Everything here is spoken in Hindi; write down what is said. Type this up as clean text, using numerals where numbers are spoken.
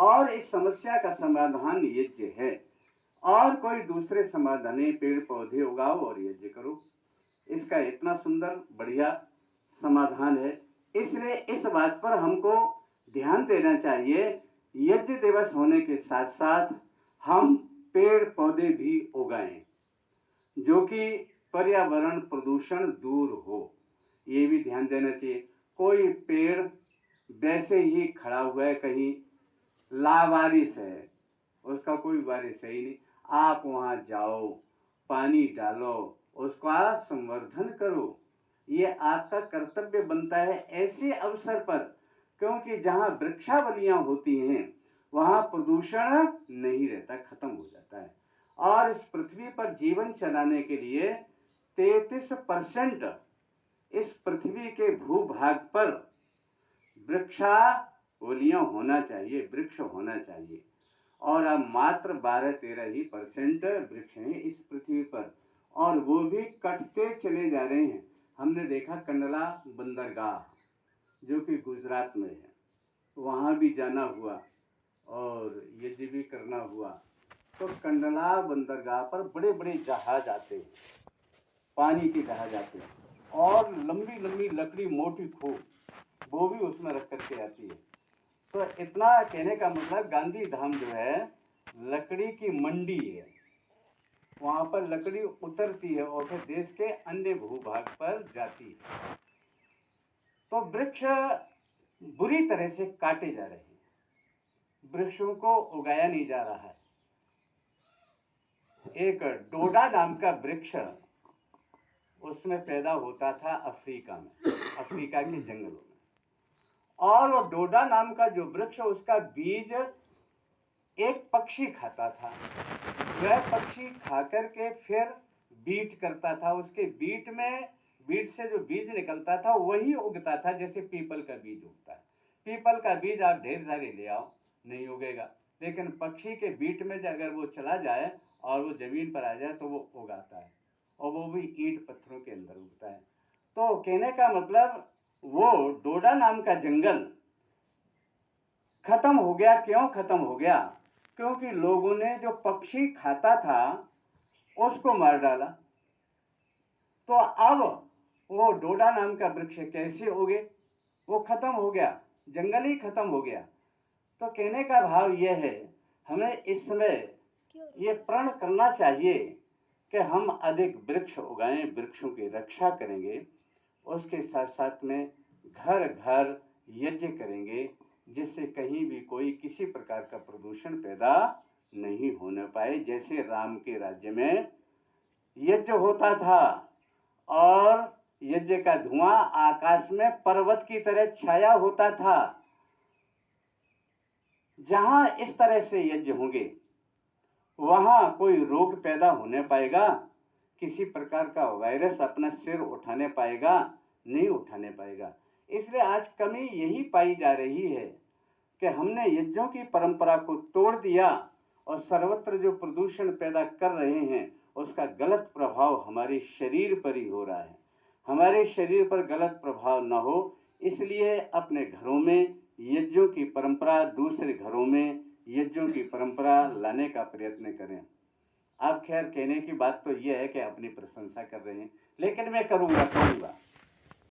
और इस समस्या का समाधान यज्ञ है। और कोई दूसरे समाधान नहीं, पेड़ पौधे उगाओ और यज्ञ करो। इसका इतना सुंदर बढ़िया समाधान है। इसलिए इस बात पर हमको ध्यान देना चाहिए, यज्ञ दिवस होने के साथ साथ हम पेड़ पौधे भी उगाएं, जो कि पर्यावरण प्रदूषण दूर हो, ये भी ध्यान देना चाहिए। कोई पेड़ वैसे ही खड़ा हुआ है, कहीं लावारिस है, उसका कोई वारिस है ही नहीं, आप वहां जाओ, पानी डालो, उसका संवर्धन करो, ये आपका कर्तव्य बनता है ऐसे अवसर पर। क्योंकि जहां वृक्षावलियां होती हैं वहां प्रदूषण नहीं रहता, खत्म हो जाता है। और इस पृथ्वी पर जीवन चलाने के लिए 33% इस पृथ्वी के भूभाग पर वृक्षावलियां होना चाहिए, वृक्ष होना चाहिए। और अब मात्र 12-13 ही परसेंट वृक्ष हैं इस पृथ्वी पर, और वो भी कटते चले जा रहे हैं। हमने देखा कंडला बंदरगाह, जो कि गुजरात में है, वहाँ भी जाना हुआ और यज्ञ भी करना हुआ। तो कंडला बंदरगाह पर बड़े बड़े जहाज आते हैं, पानी के जहाज आते हैं, और लंबी लंबी लकड़ी, मोटी खूब, वो भी उसमें रख करके आती है। तो इतना कहने का मतलब, गांधी धाम जो है लकड़ी की मंडी है, वहां पर लकड़ी उतरती है और फिर देश के अन्य भूभाग पर जाती है। तो वृक्ष बुरी तरह से काटे जा रहे हैं, वृक्षों को उगाया नहीं जा रहा है। एक डोडा नाम का वृक्ष उसमें पैदा होता था अफ्रीका में, अफ्रीका के जंगलों में, और वो डोडा नाम का जो वृक्ष, उसका बीज एक पक्षी खाता था। वह पक्षी खाकर के फिर बीट करता था, उसके बीट से जो बीज निकलता था वही उगता था, जैसे पीपल का बीज उगता है। पीपल का बीज आप ढेर सारे ले आओ, नहीं उगेगा, लेकिन पक्षी के बीट में अगर वो चला जाए और वो जमीन पर आ जाए तो वो उगाता है, और वो भी ईंट पत्थरों के अंदर उगता है। तो कहने का मतलब, वो डोडा नाम का जंगल खत्म हो गया। क्यों खत्म हो गया? क्योंकि लोगों ने जो पक्षी खाता था उसको मार डाला। तो अब वो डोडा नाम का वृक्ष कैसे उगे? वो खत्म हो गया, जंगल ही खत्म हो गया। तो कहने का भाव यह है, हमें इस समय ये प्रण करना चाहिए कि हम अधिक वृक्ष उगाएं, वृक्षों की रक्षा करेंगे, उसके साथ साथ में घर घर यज्ञ करेंगे, जिससे कहीं भी कोई किसी प्रकार का प्रदूषण पैदा नहीं होने पाए। जैसे राम के राज्य में यज्ञ होता था और यज्ञ का धुआं आकाश में पर्वत की तरह छाया होता था। जहां इस तरह से यज्ञ होंगे वहां कोई रोग पैदा होने पाएगा, किसी प्रकार का वायरस अपना सिर उठाने पाएगा? नहीं उठाने पाएगा। इसलिए आज कमी यही पाई जा रही है कि हमने यज्ञों की परंपरा को तोड़ दिया और सर्वत्र जो प्रदूषण पैदा कर रहे हैं उसका गलत प्रभाव हमारे शरीर पर ही हो रहा है। हमारे शरीर पर गलत प्रभाव न हो, इसलिए अपने घरों में यज्ञों की परंपरा, दूसरे घरों में यज्ञों की परंपरा लाने का प्रयत्न करें। अब खैर कहने की बात तो यह है कि अपनी प्रशंसा कर रहे हैं, लेकिन मैं कहूँगा